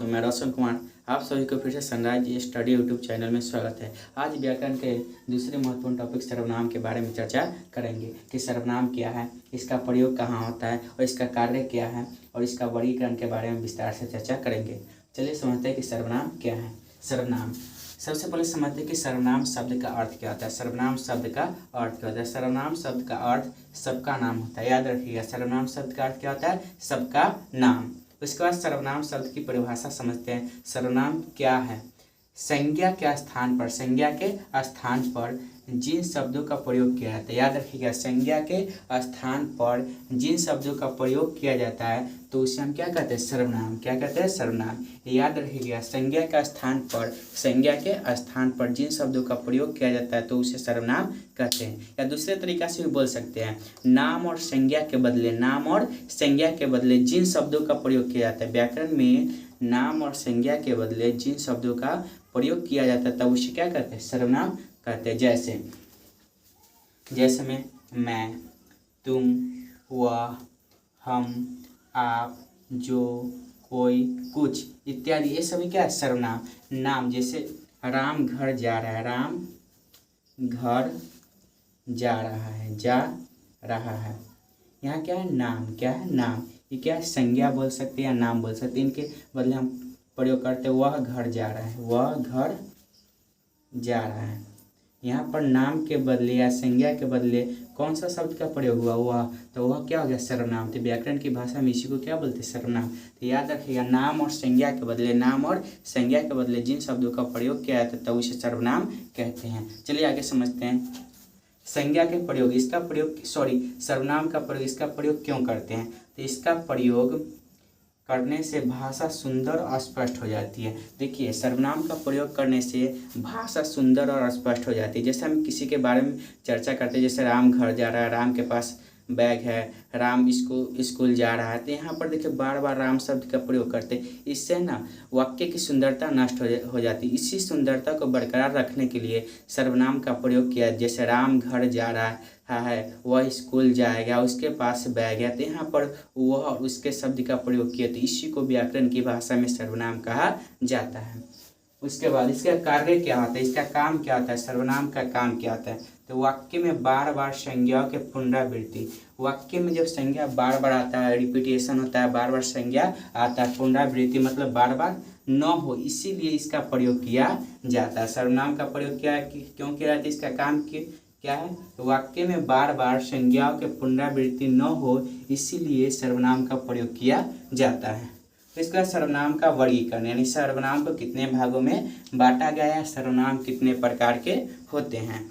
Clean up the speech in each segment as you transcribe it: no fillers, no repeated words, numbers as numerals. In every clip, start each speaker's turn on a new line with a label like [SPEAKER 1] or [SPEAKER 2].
[SPEAKER 1] दोस्तों, मैं रोशन कुमार आप सभी को फिर से सनराइज स्टडी यूट्यूब चैनल में स्वागत है। आज व्याकरण के दूसरे महत्वपूर्ण टॉपिक सर्वनाम के बारे में चर्चा करेंगे कि सर्वनाम क्या है, इसका प्रयोग कहाँ होता है और इसका कार्य क्या है और इसका वर्गीकरण के बारे में विस्तार से चर्चा करेंगे। चलिए समझते हैं कि सर्वनाम क्या है। सर्वनाम सबसे पहले समझते हैं कि सर्वनाम शब्द का अर्थ क्या होता है। सर्वनाम शब्द का अर्थ क्या होता है? सर्वनाम शब्द का अर्थ सबका नाम होता है। याद रखिएगा, सर्वनाम शब्द का अर्थ क्या होता है? सबका नाम। उसके बाद सर्वनाम शब्द की परिभाषा समझते हैं। सर्वनाम क्या है? संज्ञा के स्थान पर, संज्ञा के स्थान पर जिन शब्दों का प्रयोग किया जाता है। याद रखिएगा, संज्ञा के स्थान पर जिन शब्दों का प्रयोग किया जाता है तो उसे हम क्या कहते हैं? सर्वनाम। क्या कहते हैं? सर्वनाम। याद रखिएगा, संज्ञा के स्थान पर, संज्ञा के स्थान पर जिन शब्दों का प्रयोग किया जाता है तो उसे सर्वनाम कहते हैं। या दूसरे तरीका से भी बोल सकते हैं, नाम और संज्ञा के बदले, नाम और संज्ञा के बदले जिन शब्दों का प्रयोग किया जाता है। व्याकरण में नाम और संज्ञा के बदले जिन शब्दों का प्रयोग किया जाता है तब उसे क्या कहते हैं? सर्वनाम कहते हैं। जैसे में मैं, तुम, वह, हम, आप, जो, कोई, कुछ इत्यादि, ये सभी क्या है? सर्वनाम। नाम जैसे राम घर जा रहा है, राम घर जा रहा है। यहाँ क्या है? नाम। क्या है? नाम। ये क्या है? संज्ञा बोल सकते हैं या नाम बोल सकते हैं। इनके बदले हम प्रयोग करते हैं वह घर जा रहा है, वह घर जा रहा है। यहाँ पर नाम के बदले या संज्ञा के बदले कौन सा शब्द का प्रयोग हुआ? वह। तो वह क्या हो गया? सर्वनाम। तो व्याकरण की भाषा में इसी को क्या बोलते हैं? सर्वनाम। तो याद रखिएगा, नाम और संज्ञा के बदले, नाम और संज्ञा के बदले जिन शब्दों का प्रयोग किया जाता है तब उसे सर्वनाम कहते हैं। चलिए आगे समझते हैं। संज्ञा के प्रयोग, इसका प्रयोग सर्वनाम का प्रयोग, इसका प्रयोग क्यों करते हैं? तो इसका प्रयोग करने से भाषा सुंदर और स्पष्ट हो जाती है। देखिए, सर्वनाम का प्रयोग करने से भाषा सुंदर और स्पष्ट हो जाती है। जैसे हम किसी के बारे में चर्चा करते हैं, जैसे राम घर जा रहा है, राम के पास बैग है, राम स्कूल जा रहा है। तो यहाँ पर देखिए बार बार राम शब्द का प्रयोग करते हैं। इससे ना वाक्य की सुंदरता नष्ट हो जाती है। इसी सुंदरता को बरकरार रखने के लिए सर्वनाम का प्रयोग किया। जैसे राम घर जा रहा है, वह स्कूल जाएगा, उसके पास बैग है। तो यहाँ पर वह और उसके शब्द का प्रयोग किया। तो इसी को व्याकरण की भाषा में सर्वनाम कहा जाता है। उसके बाद इसका कार्य क्या होता है? इसका काम क्या होता है? सर्वनाम का काम क्या होता है? तो वाक्य में बार बार संज्ञाओं के पुनरावृत्ति। वाक्य में जब संज्ञा बार बार आता है, रिपीटेशन होता है, बार बार संज्ञा आता है, पुनरावृत्ति मतलब बार बार न हो, इसीलिए इसका प्रयोग किया जाता है। सर्वनाम का प्रयोग क्यों किया जाता है? इसका काम क्या है? तो वाक्य में बार बार संज्ञाओं के पुनरावृत्ति न हो, इसीलिए सर्वनाम का प्रयोग किया जाता है। तो इसका सर्वनाम का वर्गीकरण, यानी सर्वनाम को कितने भागों में बांटा गया है, सर्वनाम कितने प्रकार के होते हैं।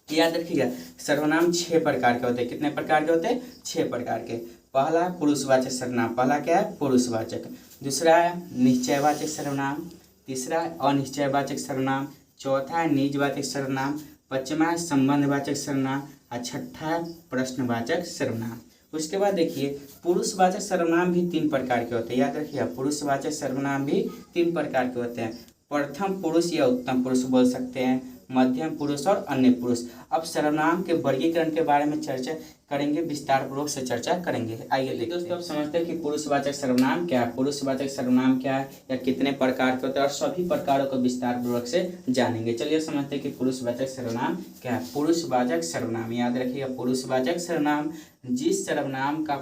[SPEAKER 1] याद रखिएगा, सर्वनाम 6 प्रकार के होते हैं। कितने प्रकार के होते हैं? 6 प्रकार के। पहला पुरुषवाचक सर्वनाम। पहला क्या है? पुरुषवाचक। दूसरा है निश्चयवाचक सर्वनाम। तीसरा है अनिश्चयवाचक सर्वनाम। चौथा है निजवाचक सर्वनाम। पांचवा है संबंधवाचक सर्वनाम और छठा है प्रश्नवाचक सर्वनाम। उसके बाद देखिए, पुरुषवाचक सर्वनाम भी 3 प्रकार के होते हैं। याद रखिए, पुरुषवाचक सर्वनाम भी 3 प्रकार के होते हैं। प्रथम पुरुष या उत्तम पुरुष बोल सकते हैं, मध्यम पुरुष और अन्य पुरुष। अब सर्वनाम के वर्गीकरण के बारे में चर्चा करेंगे, विस्तार पूर्वक से चर्चा करेंगे। आइए देखिए दोस्तों, अब समझते हैं कि पुरुषवाचक सर्वनाम क्या है, पुरुषवाचक सर्वनाम क्या है या कितने प्रकार के होते हैं, और सभी प्रकारों को विस्तार पूर्वक से जानेंगे। चलिए समझते हैं कि पुरुषवाचक सर्वनाम क्या है। पुरुषवाचक सर्वनाम, याद रखिएगा, पुरुषवाचक सर्वनाम जिस सर्वनाम का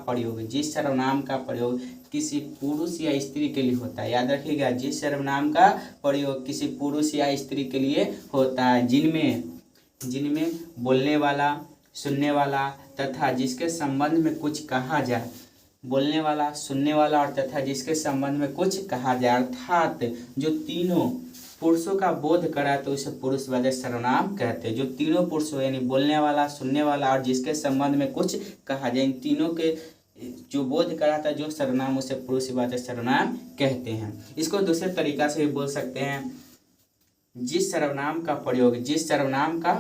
[SPEAKER 1] प्रयोग किसी पुरुष या स्त्री के लिए होता है। याद रखिएगा, जिस सर्वनाम का प्रयोग किसी पुरुष या स्त्री के लिए होता है, जिनमें बोलने वाला, सुनने वाला तथा जिसके संबंध में कुछ कहा जाए, बोलने वाला, सुनने वाला और तथा जिसके संबंध में कुछ कहा जाए, अर्थात जो तीनों पुरुषों का बोध करा तो उसे पुरुषवाचक सर्वनाम कहते हैं। जो तीनों पुरुषों यानी बोलने वाला, सुनने वाला और जिसके संबंध में कुछ कहा जाए, इन तीनों के जो बोध कराता है जो सर्वनाम, उसे पुरुषवाचक सर्वनाम कहते हैं। इसको दूसरे तरीका से भी बोल सकते हैं, जिस सर्वनाम का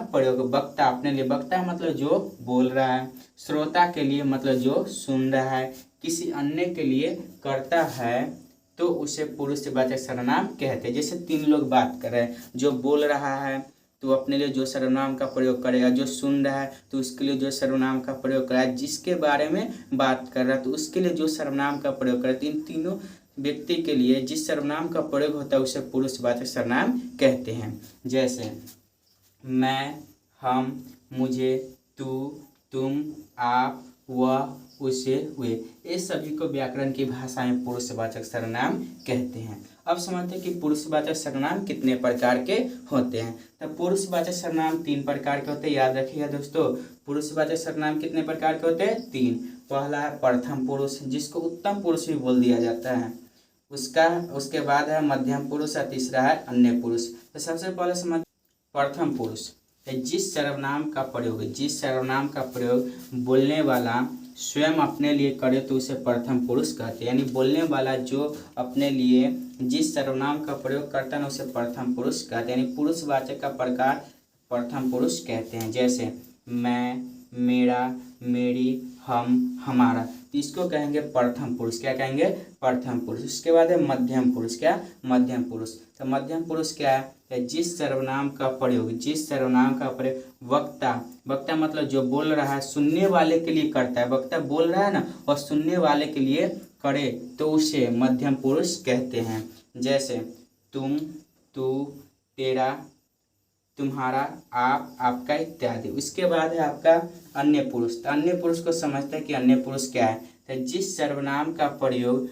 [SPEAKER 1] प्रयोग वक्ता अपने लिए, वक्ता मतलब जो बोल रहा है, श्रोता के लिए मतलब जो सुन रहा है, किसी अन्य के लिए करता है तो उसे पुरुषवाचक सर्वनाम कहते हैं। जैसे 3 लोग बात कर रहे हैं, जो बोल रहा है तो अपने लिए जो सर्वनाम का प्रयोग करेगा, जो सुन रहा है तो उसके लिए जो सर्वनाम का प्रयोग करेगा, जिसके बारे में बात कर रहा है तो उसके लिए जो सर्वनाम का प्रयोग करेगा। इन तीनों व्यक्ति के लिए जिस सर्वनाम का प्रयोग होता है उसे पुरुषवाचक सर्वनाम कहते हैं। जैसे मैं, हम, मुझे, तू, तुम, आप, वह, उसे, वे, ये सभी को व्याकरण की भाषा में पुरुषवाचक सर्वनाम कहते हैं। अब समझते हैं कि पुरुषवाचक सर्वनाम कितने प्रकार के होते हैं। तो पुरुषवाचक सर्वनाम 3 प्रकार के होते हैं, याद रखिएगा दोस्तों। पुरुषवाचक सर्वनाम कितने प्रकार के होते हैं? 3। पहला है प्रथम पुरुष, जिसको उत्तम पुरुष भी बोल दिया जाता है। उसके बाद है मध्यम पुरुष और तीसरा है अन्य पुरुष। तो सबसे पहले समझ प्रथम पुरुष, जिस सर्वनाम का प्रयोग बोलने वाला स्वयं अपने लिए करे तो उसे प्रथम पुरुष कहते हैं। यानी बोलने वाला जो अपने लिए जिस सर्वनाम का प्रयोग करता है ना उसे प्रथम पुरुष कहते हैं। यानी पुरुषवाचक का प्रकार प्रथम पुरुष कहते हैं। जैसे मैं, मेरा, मेरी, हम, हमारा, तो इसको कहेंगे प्रथम पुरुष। क्या कहेंगे? प्रथम पुरुष। उसके बाद है मध्यम पुरुष। क्या? मध्यम पुरुष। तो मध्यम पुरुष क्या है? जिस सर्वनाम का प्रयोग वक्ता मतलब जो बोल रहा है सुनने वाले के लिए करता है। वक्ता बोल रहा है ना और सुनने वाले के लिए करे तो उसे मध्यम पुरुष कहते हैं। जैसे तुम, तू, तेरा, तुम्हारा, आप, आपका इत्यादि। उसके बाद है आपका अन्य पुरुष। तो अन्य पुरुष को समझते हैं कि अन्य पुरुष क्या है। तो जिस सर्वनाम का प्रयोग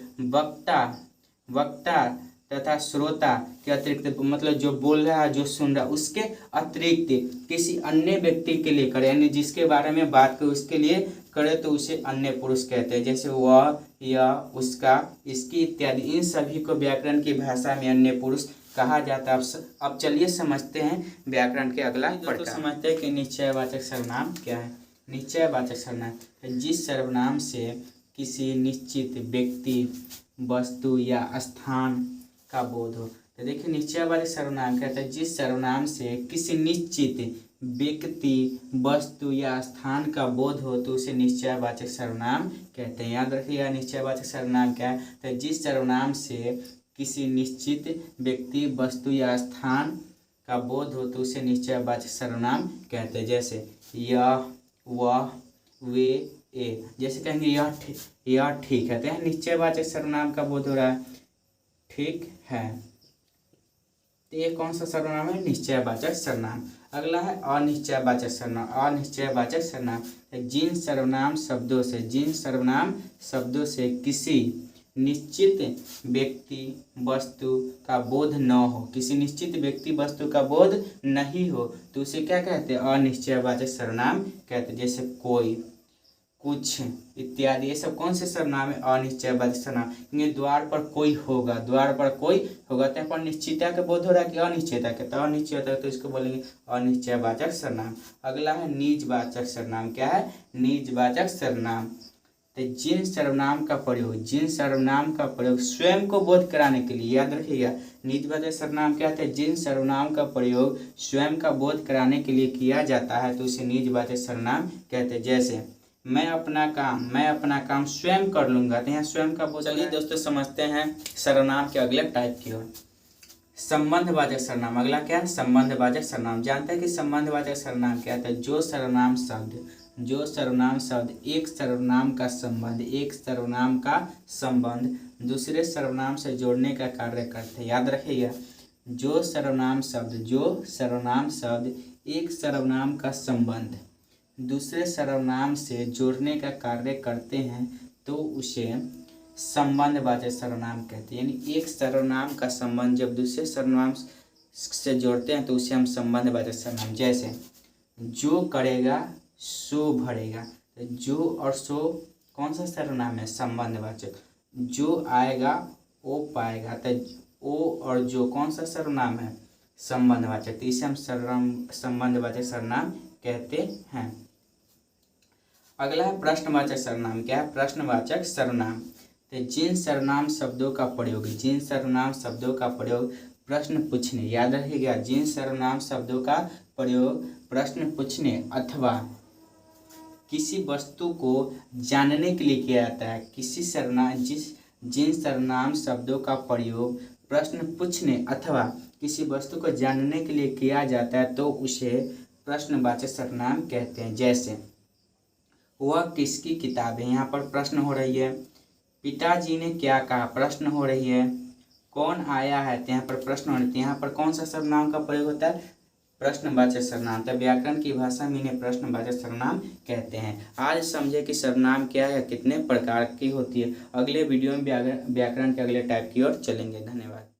[SPEAKER 1] वक्ता तथा श्रोता के अतिरिक्त मतलब जो बोल रहा है जो सुन रहा है उसके अतिरिक्त किसी अन्य व्यक्ति के लिए करे, यानी जिसके बारे में बात करे उसके लिए करे तो उसे अन्य पुरुष कहते हैं। जैसे वह, यह, उसका, इसकी इत्यादि। इन सभी को व्याकरण की भाषा में अन्य पुरुष कहा जाता है। अब चलिए समझते हैं व्याकरण के अगला प्रकार। समझते हैं कि निश्चयवाचक सर्वनाम क्या है। निश्चयवाचक सर्वनाम जिस सर्वनाम से किसी निश्चित व्यक्ति, वस्तु या स्थान का बोध हो। तो देखिए निश्चयवाचक सर्वनाम कहता है जिस सर्वनाम से किसी निश्चित व्यक्ति, वस्तु या स्थान का बोध हो तो उसे निश्चयवाचक सर्वनाम कहते हैं। याद रखिएगा निश्चयवाचक सर्वनाम क्या है। तो जिस सर्वनाम से किसी निश्चित व्यक्ति, वस्तु या स्थान का बोध हो तो उसे निश्चयवाचक सर्वनाम कहते हैं। जैसे यह, वह, वे, ए। जैसे कहेंगे यह ठीक है, तो यह निश्चयवाचक सर्वनाम का बोध हो रहा है, ठीक है। तो ये कौन सा सर्वनाम है? निश्चयवाचक सर्वनाम। अगला है अनिश्चयवाचक सर्वनाम। अनिश्चयवाचक सर्वनाम जिन सर्वनाम शब्दों से किसी निश्चित व्यक्ति, वस्तु का बोध न हो, किसी निश्चित व्यक्ति, वस्तु का बोध नहीं हो तो उसे क्या कहते हैं? अनिश्चयवाचक सर्वनाम कहते हैं। जैसे कोई, कुछ इत्यादि। ये सब कौन से सर्वनाम है? अनिश्चयवाचक सर्वनाम। क्योंकि द्वार पर कोई होगा तो यहाँ पर निश्चितता का बोध हो रहा है कि अनिश्चितता के? तो अनिश्चितता तो इसको बोलेंगे अनिश्चयवाचक सर्वनाम। अगला है निजवाचक सर्वनाम। क्या है? निजवाचक सर्वनाम। तो जिन सर्वनाम का प्रयोग स्वयं को बोध कराने के लिए, याद रखिएगा निजवाचक सर्वनाम क्या है? जिन सर्वनाम का प्रयोग स्वयं का बोध कराने के लिए किया जाता है तो उसे निजवाचक सर्वनाम कहते हैं। जैसे मैं अपना काम स्वयं कर लूंगा, तो यहाँ स्वयं का बोध। चलिए दोस्तों समझते हैं सर्वनाम के अगले टाइप की ओर। संबंधवाचक सर्वनाम। अगला क्या है? संबंधवाचक सर्वनाम। जानते हैं कि संबंधवाचक सर्वनाम क्या है? जो सर्वनाम शब्द एक सर्वनाम का संबंध दूसरे सर्वनाम से जोड़ने का कार्य करते हैं। याद रखिएगा जो सर्वनाम शब्द एक सर्वनाम का संबंध दूसरे सर्वनाम से जोड़ने का कार्य करते हैं तो उसे संबंधवाचक सर्वनाम कहते हैं। यानी एक सर्वनाम का संबंध जब दूसरे सर्वनाम से जोड़ते हैं तो उसे हम संबंधवाचक सर्वनाम। जैसे जो करेगा सो भरेगा, तो जो और सो कौन सा सर्वनाम है? संबंधवाचक। जो आएगा वो पाएगा, तो ओ और जो कौन सा सर्वनाम है? संबंधवाचक। तो इसे हम संबंधवाचक सर्वनाम कहते हैं। अगला है प्रश्नवाचक सर्वनाम। क्या है? प्रश्नवाचक सर्वनाम। तो जिन सर्वनाम शब्दों का प्रयोग प्रश्न पूछने, याद रखिएगा जिन सर्वनाम शब्दों का प्रयोग प्रश्न पूछने अथवा किसी वस्तु को जानने के लिए किया जाता है, जिन सर्वनाम शब्दों का प्रयोग प्रश्न पूछने अथवा किसी वस्तु को जानने के लिए किया जाता है तो उसे प्रश्नवाचक सर्वनाम कहते हैं। जैसे वह किसकी किताब है? यहाँ पर प्रश्न हो रही है, पिताजी ने क्या कहा, प्रश्न हो रही है। कौन आया है, तो यहाँ पर प्रश्न हो रही है। यहाँ पर कौन सा सर्वनाम का प्रयोग होता है, प्रश्नवाचक सर्वनाम। तो व्याकरण की भाषा में इन्हें प्रश्नवाचक सर्वनाम कहते हैं। आज समझे कि सर्वनाम क्या है, कितने प्रकार की होती है। अगले वीडियो में व्याकरण के अगले टाइप की ओर चलेंगे। धन्यवाद।